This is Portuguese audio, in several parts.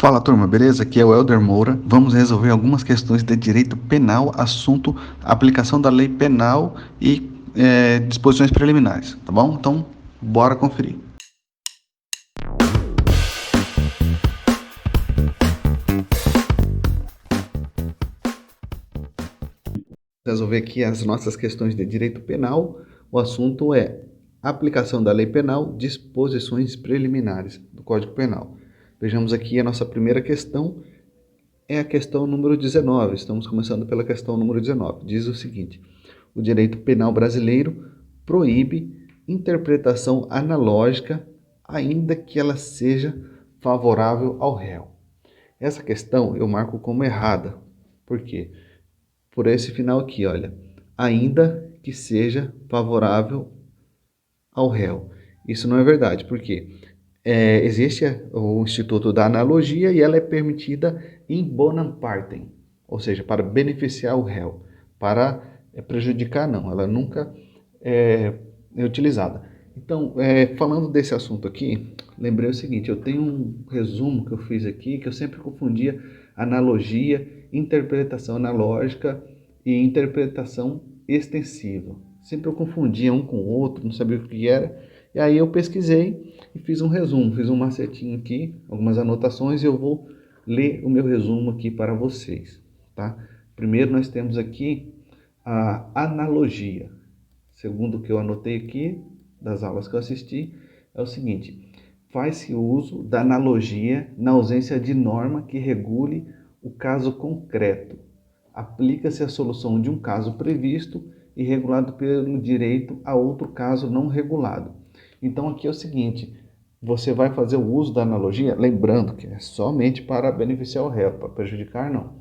Fala turma, beleza? Aqui é o Elder Moura. Vamos resolver algumas questões de direito penal, assunto aplicação da lei penal e disposições preliminares, tá bom? Então, bora conferir. Resolver aqui as nossas questões de direito penal. O assunto é aplicação da lei penal, disposições preliminares do Código Penal. Vejamos aqui a nossa primeira questão. É a questão número 19. Estamos começando pela questão número 19. Diz o seguinte: o direito penal brasileiro proíbe interpretação analógica, ainda que ela seja favorável ao réu. Essa questão eu marco como errada. Por quê? Por esse final aqui, olha. Ainda que seja favorável ao réu. Isso não é verdade, porque existe o Instituto da Analogia e ela é permitida in bonam partem, ou seja, para beneficiar o réu, para prejudicar não, ela nunca é utilizada. Então, falando desse assunto aqui, lembrei o seguinte, eu tenho um resumo que eu fiz aqui, que eu sempre confundia analogia, interpretação analógica e interpretação extensiva. Sempre eu confundia um com o outro, não sabia o que era, e aí eu pesquisei e fiz um resumo, fiz um macetinho aqui, algumas anotações, e eu vou ler o meu resumo aqui para vocês, tá? Primeiro nós temos aqui a analogia. Segundo o que eu anotei aqui, das aulas que eu assisti, é o seguinte: faz-se uso da analogia na ausência de norma que regule o caso concreto. Aplica-se a solução de um caso previsto e regulado pelo direito a outro caso não regulado. Então aqui é o seguinte, você vai fazer o uso da analogia, lembrando que é somente para beneficiar o réu, para prejudicar não.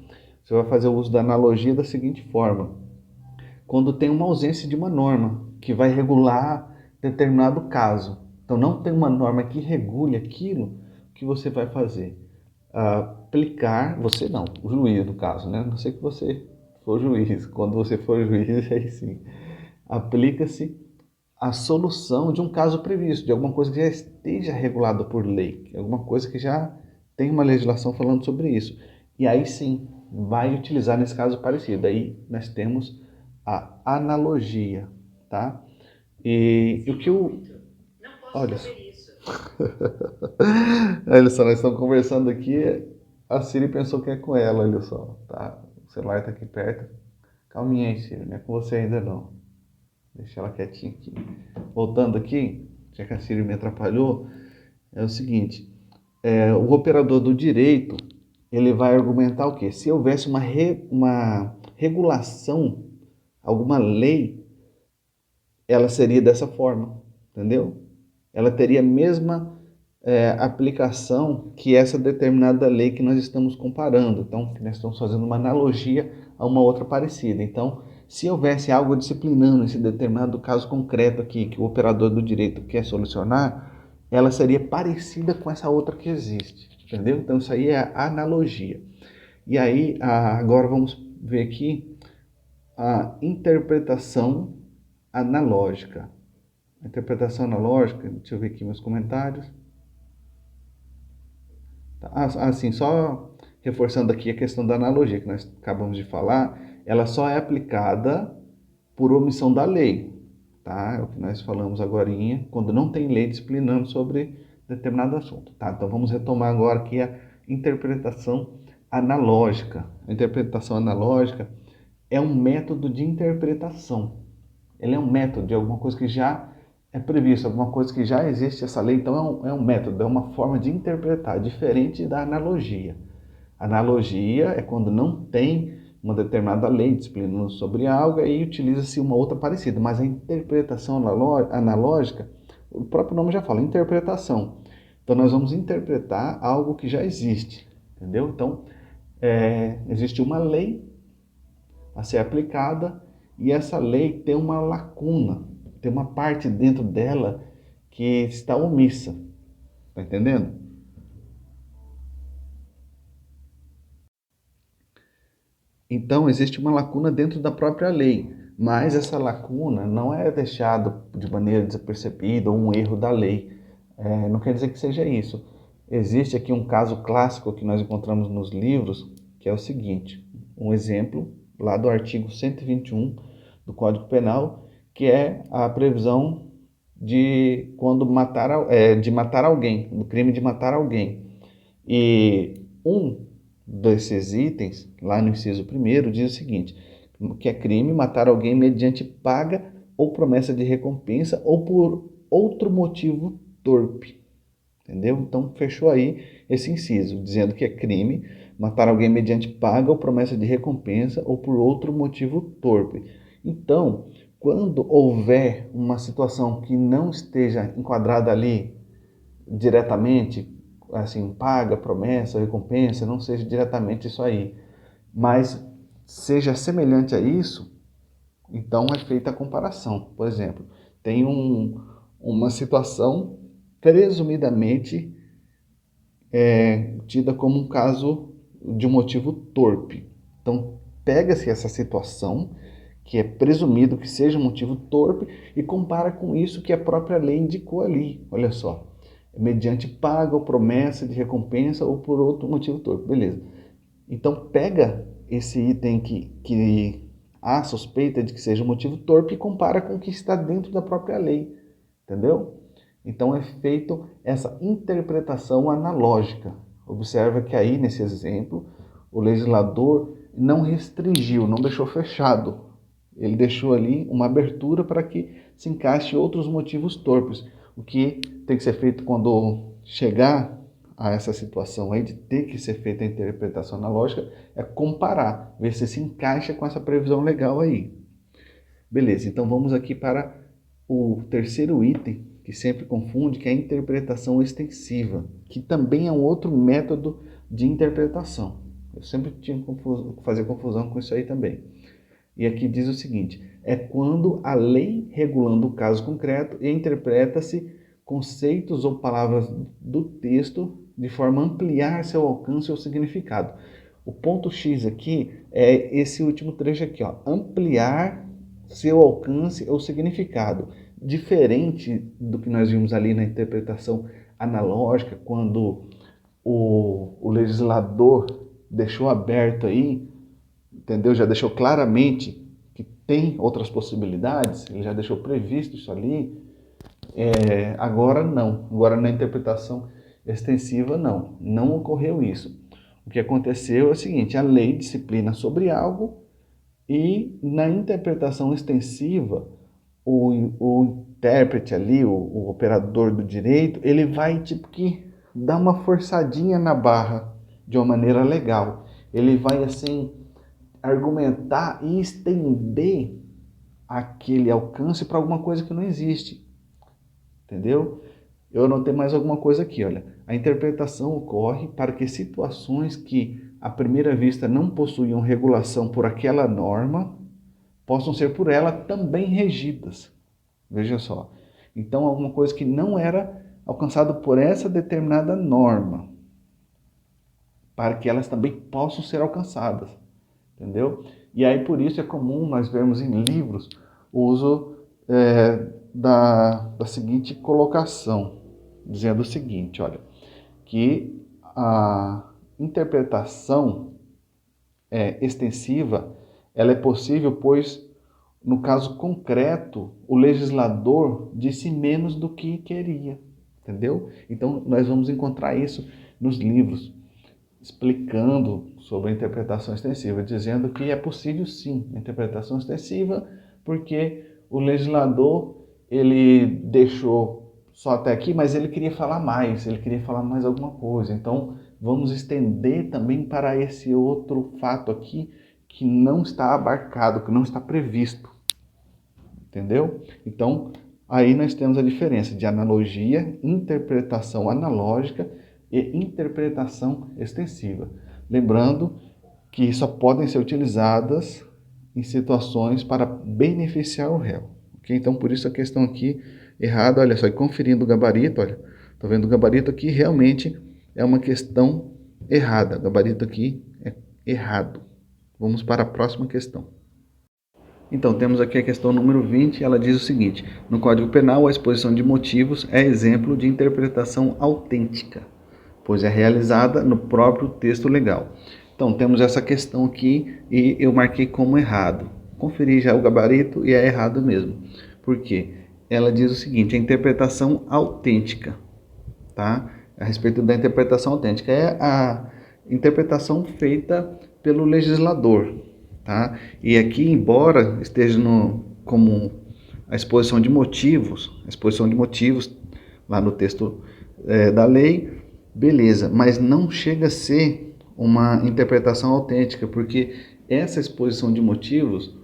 Você vai fazer o uso da analogia da seguinte forma: quando tem uma ausência de uma norma que vai regular determinado caso. Então não tem uma norma que regule aquilo que você vai fazer. Aplicar, você não, o juiz no caso, né? Não sei que você for juiz. Quando você for juiz, aí sim. Aplica-se a solução de um caso previsto, de alguma coisa que já esteja regulada por lei, alguma coisa que já tem uma legislação falando sobre isso. E aí sim, vai utilizar nesse caso parecido. Aí nós temos a analogia, tá? E o que o... Olha só. Olha só, nós estamos conversando aqui, a Siri pensou que é com ela, olha só, tá? O celular está aqui perto. Calminha aí, Siri, não é com você ainda não. Deixa ela quietinha aqui. Voltando aqui, já que a Siri me atrapalhou, é o seguinte, o operador do direito, ele vai argumentar o quê? Se houvesse uma regulação, alguma lei, ela seria dessa forma, entendeu? Ela teria a mesma aplicação que essa determinada lei que nós estamos comparando. Então, nós estamos fazendo uma analogia a uma outra parecida. Então, se houvesse algo disciplinando esse determinado caso concreto aqui, que o operador do direito quer solucionar, ela seria parecida com essa outra que existe, entendeu? Então, isso aí é a analogia. E aí, agora vamos ver aqui a interpretação analógica. A interpretação analógica, deixa eu ver aqui meus comentários. Assim, só reforçando aqui a questão da analogia que nós acabamos de falar, ela só é aplicada por omissão da lei, tá? É o que nós falamos agorinha, quando não tem lei disciplinando sobre determinado assunto, tá? Então vamos retomar agora aqui a interpretação analógica. A interpretação analógica é um método de interpretação. Ele é um método de alguma coisa que já é previsto, alguma coisa que já existe essa lei. Então é um método, é uma forma de interpretar, diferente da analogia. Analogia é quando não tem uma determinada lei disciplinando sobre algo e utiliza-se uma outra parecida. Mas a interpretação analógica, o próprio nome já fala, interpretação. Então nós vamos interpretar algo que já existe, entendeu? Então existe uma lei a ser aplicada e essa lei tem uma lacuna, tem uma parte dentro dela que está omissa, tá entendendo? Então existe uma lacuna dentro da própria lei, mas essa lacuna não é deixada de maneira desapercebida ou um erro da lei. Não quer dizer que seja isso. Existe aqui um caso clássico que nós encontramos nos livros, que é o seguinte, um exemplo lá do artigo 121 do Código Penal, que é a previsão de quando de matar alguém, do crime de matar alguém. E um desses itens, lá no inciso 1º, diz o seguinte, que é crime matar alguém mediante paga ou promessa de recompensa ou por outro motivo torpe. Entendeu? Então, fechou aí esse inciso, dizendo que é crime matar alguém mediante paga ou promessa de recompensa ou por outro motivo torpe. Então, quando houver uma situação que não esteja enquadrada ali diretamente, assim, paga, promessa, recompensa, não seja diretamente isso aí, mas seja semelhante a isso, então é feita a comparação. Por exemplo, tem uma situação presumidamente tida como um caso de um motivo torpe. Então, pega-se essa situação, que é presumido que seja um motivo torpe, e compara com isso que a própria lei indicou ali. Olha só, mediante paga ou promessa de recompensa ou por outro motivo torpe. Beleza. Então, pega esse item que há suspeita de que seja um motivo torpe e compara com o que está dentro da própria lei. Entendeu? Então é feita essa interpretação analógica. Observa que aí, nesse exemplo, o legislador não restringiu, não deixou fechado. Ele deixou ali uma abertura para que se encaixe outros motivos torpes. O que tem que ser feito quando chegar a essa situação aí de ter que ser feita a interpretação analógica é comparar, ver se encaixa com essa previsão legal aí. Beleza, então vamos aqui para o terceiro item, que sempre confunde, que é a interpretação extensiva, que também é um outro método de interpretação. Eu sempre tinha que fazer confusão com isso aí também. E aqui diz o seguinte, é quando a lei regulando o caso concreto e interpreta-se conceitos ou palavras do texto de forma a ampliar seu alcance ou significado. O ponto X aqui é esse último trecho aqui, ó, ampliar seu alcance ou significado. Diferente do que nós vimos ali na interpretação analógica, quando o legislador deixou aberto aí, entendeu? Já deixou claramente que tem outras possibilidades, ele já deixou previsto isso ali. Agora não, agora na interpretação extensiva não ocorreu isso. O que aconteceu é o seguinte, a lei disciplina sobre algo e na interpretação extensiva, o intérprete ali, o operador do direito, ele vai tipo que dar uma forçadinha na barra de uma maneira legal. Ele vai assim argumentar e estender aquele alcance para alguma coisa que não existe. Entendeu? Eu anotei mais alguma coisa aqui, olha. A interpretação ocorre para que situações que à primeira vista não possuíam regulação por aquela norma possam ser por ela também regidas. Veja só. Então, alguma coisa que não era alcançado por essa determinada norma, para que elas também possam ser alcançadas. Entendeu? E aí, por isso, é comum nós vermos em livros o uso da seguinte colocação, dizendo o seguinte, olha, que a interpretação extensiva, ela é possível, pois, no caso concreto, o legislador disse menos do que queria, entendeu? Então, nós vamos encontrar isso nos livros, explicando sobre a interpretação extensiva, dizendo que é possível sim a interpretação extensiva, porque o legislador, ele deixou só até aqui, mas ele queria falar mais alguma coisa. Então, vamos estender também para esse outro fato aqui que não está abarcado, que não está previsto. Entendeu? Então, aí nós temos a diferença de analogia, interpretação analógica e interpretação extensiva. Lembrando que só podem ser utilizadas em situações para beneficiar o réu. Okay? Então, por isso a questão aqui errada, olha só, e conferindo o gabarito, olha, tá vendo o gabarito aqui, realmente é uma questão errada. O gabarito aqui é errado. Vamos para a próxima questão. Então, temos aqui a questão número 20, ela diz o seguinte, no Código Penal, a exposição de motivos é exemplo de interpretação autêntica. pois é realizada no próprio texto legal. Então, temos essa questão aqui e eu marquei como errado. Conferi já o gabarito e é errado mesmo. Por quê? Ela diz o seguinte, a interpretação autêntica, tá? A respeito da interpretação autêntica, é a interpretação feita pelo legislador, tá? E aqui, embora esteja como a exposição de motivos lá no texto da lei, beleza, mas não chega a ser uma interpretação autêntica, porque essa exposição de motivos,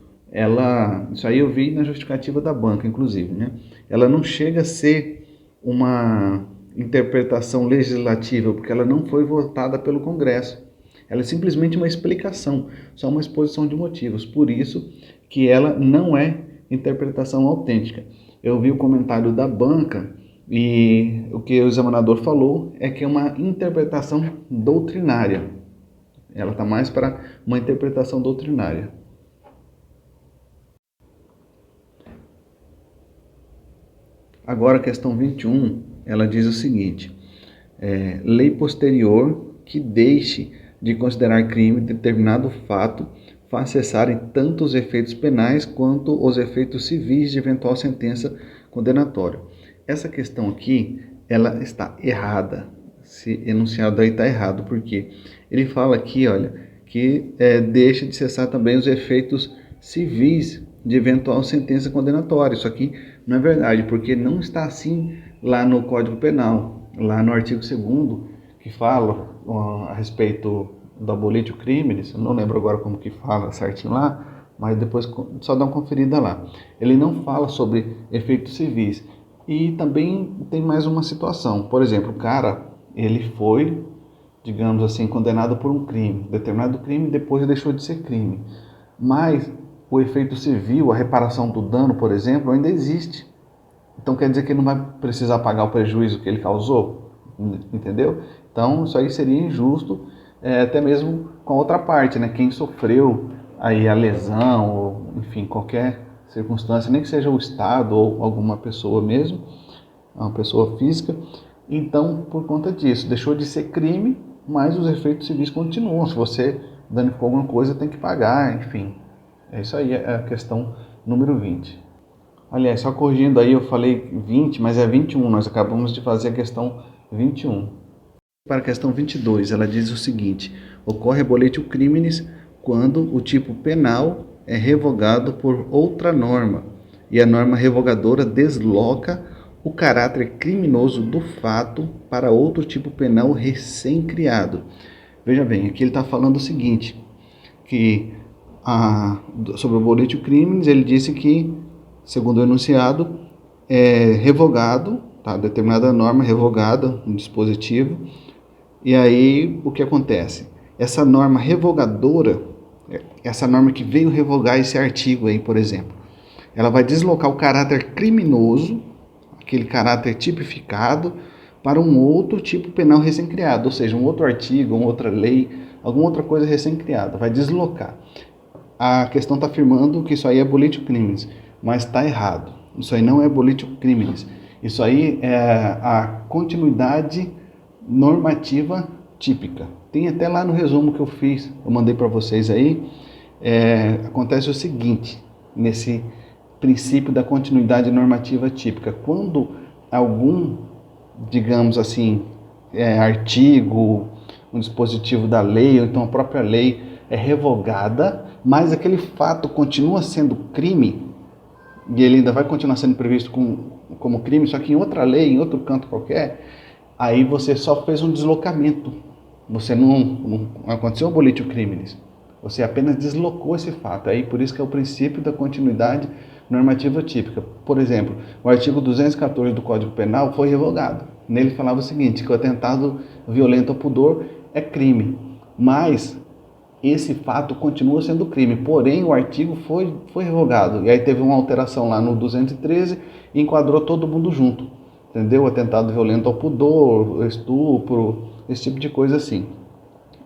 isso aí eu vi na justificativa da banca, inclusive, né? Ela não chega a ser uma interpretação legislativa, porque ela não foi votada pelo Congresso. Ela é simplesmente uma explicação, só uma exposição de motivos. Por isso que ela não é interpretação autêntica. Eu vi o comentário da banca e o que o examinador falou é que é uma interpretação doutrinária. Ela está mais para uma interpretação doutrinária. Agora a questão 21, ela diz o seguinte, lei posterior que deixe de considerar crime determinado fato faz cessarem tanto os efeitos penais quanto os efeitos civis de eventual sentença condenatória. Essa questão aqui, ela está errada. Esse enunciado aí está errado, porque ele fala aqui, olha, que deixa de cessar também os efeitos civis de eventual sentença condenatória. Isso aqui não é verdade, porque não está assim lá no Código Penal, lá no artigo 2º, que fala a respeito do abolitio criminis, eu não lembro agora como que fala certinho lá, mas depois só dá uma conferida lá. Ele não fala sobre efeitos civis. E também tem mais uma situação, por exemplo, o cara, ele foi, digamos assim, condenado por um crime, determinado crime, depois deixou de ser crime, mas o efeito civil, a reparação do dano, por exemplo, ainda existe. Então quer dizer que ele não vai precisar pagar o prejuízo que ele causou, entendeu? Então isso aí seria injusto, até mesmo com a outra parte, né? Quem sofreu aí a lesão, ou enfim, qualquer circunstância, nem que seja o Estado ou alguma pessoa mesmo, uma pessoa física. Então, por conta disso, deixou de ser crime, mas os efeitos civis continuam. Se você danificou alguma coisa, tem que pagar, enfim. É isso aí, é a questão número 20. Aliás, só corrigindo aí, eu falei 20, mas é 21, nós acabamos de fazer a questão 21. Para a questão 22, ela diz o seguinte, ocorre abolitio criminis quando o tipo penal é revogado por outra norma e a norma revogadora desloca o caráter criminoso do fato para outro tipo penal recém-criado. Veja bem, aqui ele está falando o seguinte, que sobre o abolitio criminis, ele disse que, segundo o enunciado, é revogado, tá? Determinada norma revogada, um dispositivo, e aí o que acontece? Essa norma revogadora, essa norma que veio revogar esse artigo aí, por exemplo, ela vai deslocar o caráter criminoso, aquele caráter tipificado, para um outro tipo penal recém-criado, ou seja, um outro artigo, uma outra lei, alguma outra coisa recém-criada, vai deslocar. A questão está afirmando que isso aí é abolitio criminis, mas está errado. Isso aí não é abolitio criminis. Isso aí é a continuidade normativa típica. Tem até lá no resumo que eu fiz, eu mandei para vocês aí. Acontece o seguinte, nesse princípio da continuidade normativa típica. Quando algum, digamos assim, artigo, um dispositivo da lei, ou então a própria lei é revogada, mas aquele fato continua sendo crime, e ele ainda vai continuar sendo previsto como crime, só que em outra lei, em outro canto qualquer, aí você só fez um deslocamento. Você não aconteceu um abolitio criminis. Você apenas deslocou esse fato. Aí por isso que é o princípio da continuidade normativa típica. Por exemplo, o artigo 214 do Código Penal foi revogado. Nele falava o seguinte, que o atentado violento ao pudor é crime, mas esse fato continua sendo crime, porém o artigo foi revogado. E aí teve uma alteração lá no 213 e enquadrou todo mundo junto. Entendeu? Atentado violento ao pudor, estupro, esse tipo de coisa assim.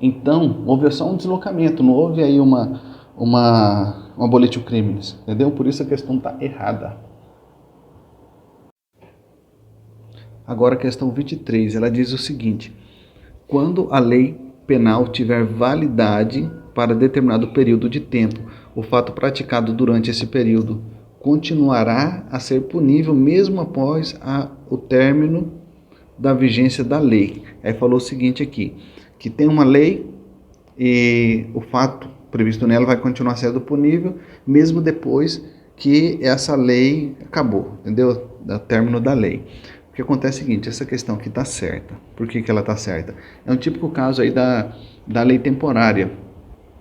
Então, houve só um deslocamento, não houve aí uma abolitio criminis, entendeu? Por isso a questão está errada. Agora a questão 23, ela diz o seguinte, quando a lei penal tiver validade para determinado período de tempo, o fato praticado durante esse período continuará a ser punível mesmo após o término da vigência da lei. Aí falou o seguinte aqui, que tem uma lei e o fato previsto nela vai continuar sendo punível mesmo depois que essa lei acabou, entendeu? Do término da lei. O que acontece é o seguinte, essa questão aqui está certa. Por que ela está certa? É um típico caso aí da lei temporária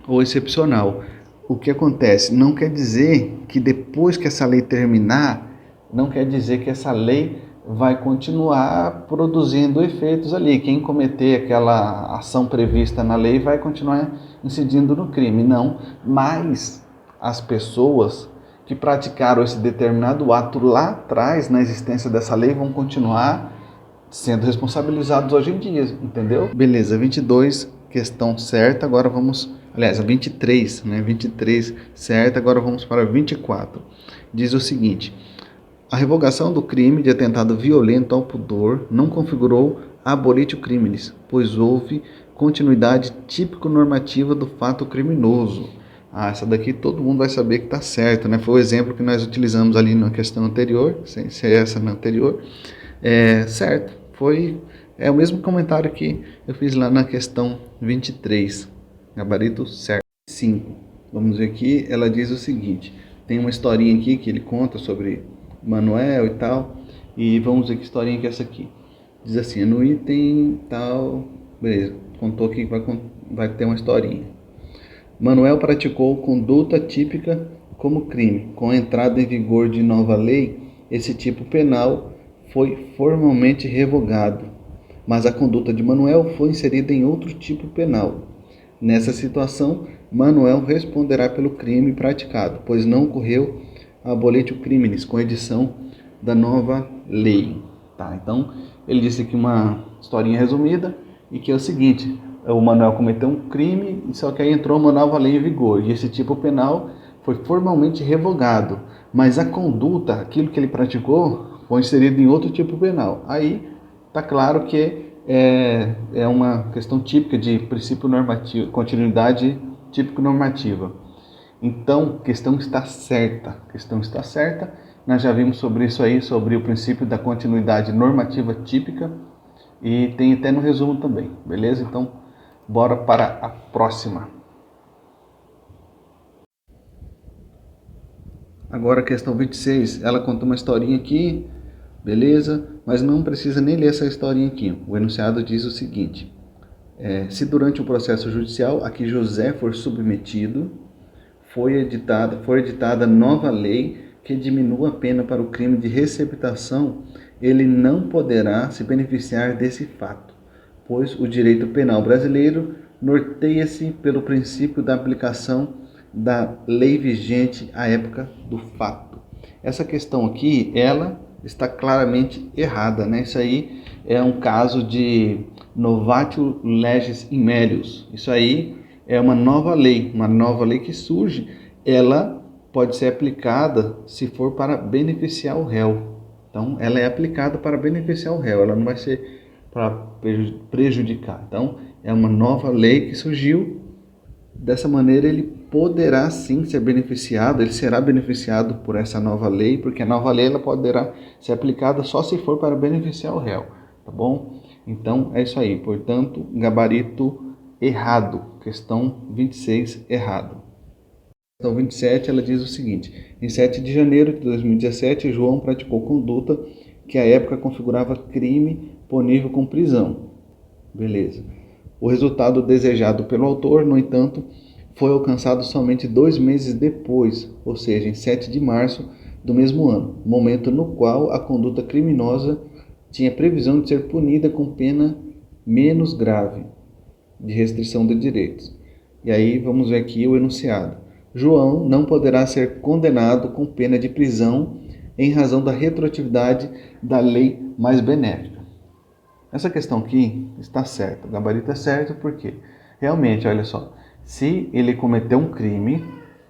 ou excepcional. O que acontece? Não quer dizer que depois que essa lei terminar, não quer dizer que essa lei vai continuar produzindo efeitos ali. Quem cometer aquela ação prevista na lei vai continuar incidindo no crime. Não, mas as pessoas que praticaram esse determinado ato lá atrás, na existência dessa lei, vão continuar sendo responsabilizados hoje em dia, entendeu? Beleza, 22, questão certa, agora vamos... Aliás, a 23, né? 23 certa, agora vamos para 24. Diz o seguinte: a revogação do crime de atentado violento ao pudor não configurou abolitio criminis, pois houve continuidade típico-normativa do fato criminoso. Essa daqui todo mundo vai saber que está certo, né? Foi o exemplo que nós utilizamos ali na questão anterior, sem ser essa na anterior. Certo, é o mesmo comentário que eu fiz lá na questão 23, gabarito certo. 5, vamos ver aqui, ela diz o seguinte, tem uma historinha aqui que ele conta sobre Manuel e tal, e vamos ver que historinha que é essa aqui. Diz assim, no item tal, beleza, contou que vai ter uma historinha. Manuel praticou conduta típica como crime. Com a entrada em vigor de nova lei, esse tipo penal foi formalmente revogado, mas a conduta de Manuel foi inserida em outro tipo penal. Nessa situação, Manuel responderá pelo crime praticado, pois não ocorreu abolitio criminis com a edição da nova lei. Tá, então, ele disse aqui uma historinha resumida, e que é o seguinte, o Manuel cometeu um crime, só que aí entrou uma nova lei em vigor, e esse tipo penal foi formalmente revogado, mas a conduta, aquilo que ele praticou, foi inserido em outro tipo penal. Aí está claro que é uma questão típica de princípio normativo, continuidade típico-normativa. Então, questão está certa. Nós já vimos sobre isso aí, sobre o princípio da continuidade normativa típica, e tem até no resumo também, beleza? Então, bora para a próxima. Agora a questão 26, ela conta uma historinha aqui, beleza? Mas não precisa nem ler essa historinha aqui. O enunciado diz o seguinte: se durante o processo judicial a que José for submetido, foi editada nova lei que diminua a pena para o crime de receptação, ele não poderá se beneficiar desse fato, pois o direito penal brasileiro norteia-se pelo princípio da aplicação da lei vigente à época do fato. Essa questão aqui, ela está claramente errada, né? Isso aí é um caso de novatio legis in melius. Isso aí é uma nova lei que surge, ela pode ser aplicada se for para beneficiar o réu. Então, ela é aplicada para beneficiar o réu, ela não vai ser para prejudicar. Então, é uma nova lei que surgiu. Dessa maneira, ele poderá sim ser beneficiado, ele será beneficiado por essa nova lei, porque a nova lei ela poderá ser aplicada só se for para beneficiar o réu, tá bom? Então, é isso aí. Portanto, gabarito errado. Questão 26, errado. Questão 27, ela diz o seguinte: em 7 de janeiro de 2017, João praticou conduta que à época configurava crime punível com prisão. Beleza. O resultado desejado pelo autor, no entanto, foi alcançado somente 2 meses depois, ou seja, em 7 de março do mesmo ano, momento no qual a conduta criminosa tinha previsão de ser punida com pena menos grave de restrição de direitos. E aí vamos ver aqui o enunciado. João não poderá ser condenado com pena de prisão em razão da retroatividade da lei mais benéfica. Essa questão aqui está certa, o gabarito é certo porque realmente, olha só, se ele cometeu um crime,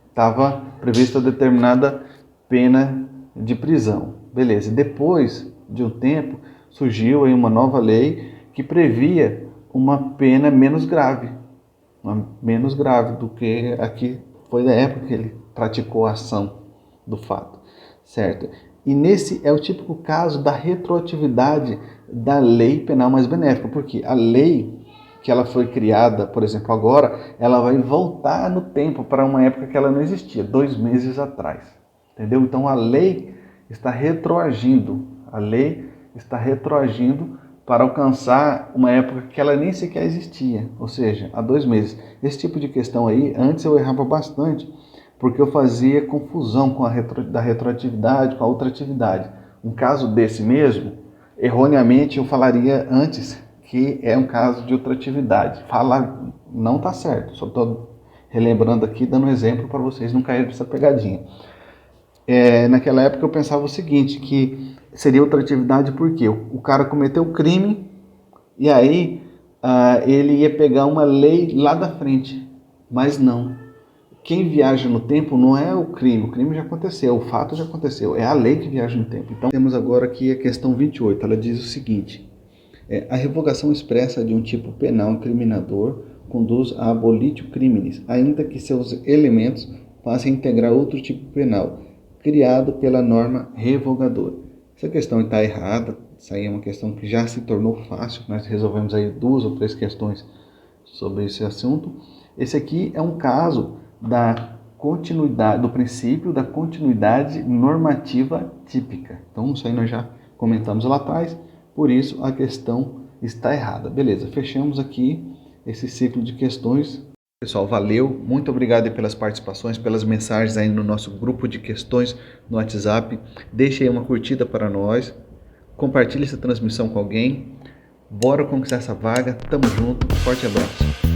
estava prevista determinada pena de prisão. Beleza, depois de um tempo surgiu aí uma nova lei que previa uma pena menos grave, menos grave do que a que foi da época que ele praticou a ação do fato, certo? E nesse é o típico caso da retroatividade da lei penal mais benéfica, porque a lei que ela foi criada, por exemplo, agora, ela vai voltar no tempo para uma época que ela não existia, 2 meses atrás, entendeu? Então a lei está retroagindo, para alcançar uma época que ela nem sequer existia, ou seja, há 2 meses. Esse tipo de questão aí, antes eu errava bastante, porque eu fazia confusão com da retroatividade com a ultratividade. Um caso desse mesmo, erroneamente eu falaria antes que é um caso de ultratividade. Falar não está certo, só estou relembrando aqui, dando um exemplo para vocês não caírem nessa pegadinha. Naquela época eu pensava o seguinte, que seria ultratividade porque o cara cometeu o crime e aí ele ia pegar uma lei lá da frente, mas não. Quem viaja no tempo não é o crime já aconteceu, o fato já aconteceu, é a lei que viaja no tempo. Então temos agora aqui a questão 28, ela diz o seguinte: a revogação expressa de um tipo penal incriminador conduz a abolitio criminis, ainda que seus elementos passem a integrar outro tipo penal, criado pela norma revogadora. Essa questão está errada, isso aí é uma questão que já se tornou fácil, nós resolvemos aí 2 ou 3 questões sobre esse assunto. Esse aqui é um caso da continuidade, do princípio da continuidade normativa típica. Então isso aí nós já comentamos lá atrás, por isso a questão está errada. Beleza, fechamos aqui esse ciclo de questões. Pessoal, valeu, muito obrigado pelas participações, pelas mensagens aí no nosso grupo de questões no WhatsApp. Deixe aí uma curtida para nós, compartilhe essa transmissão com alguém. Bora conquistar essa vaga, tamo junto, forte abraço.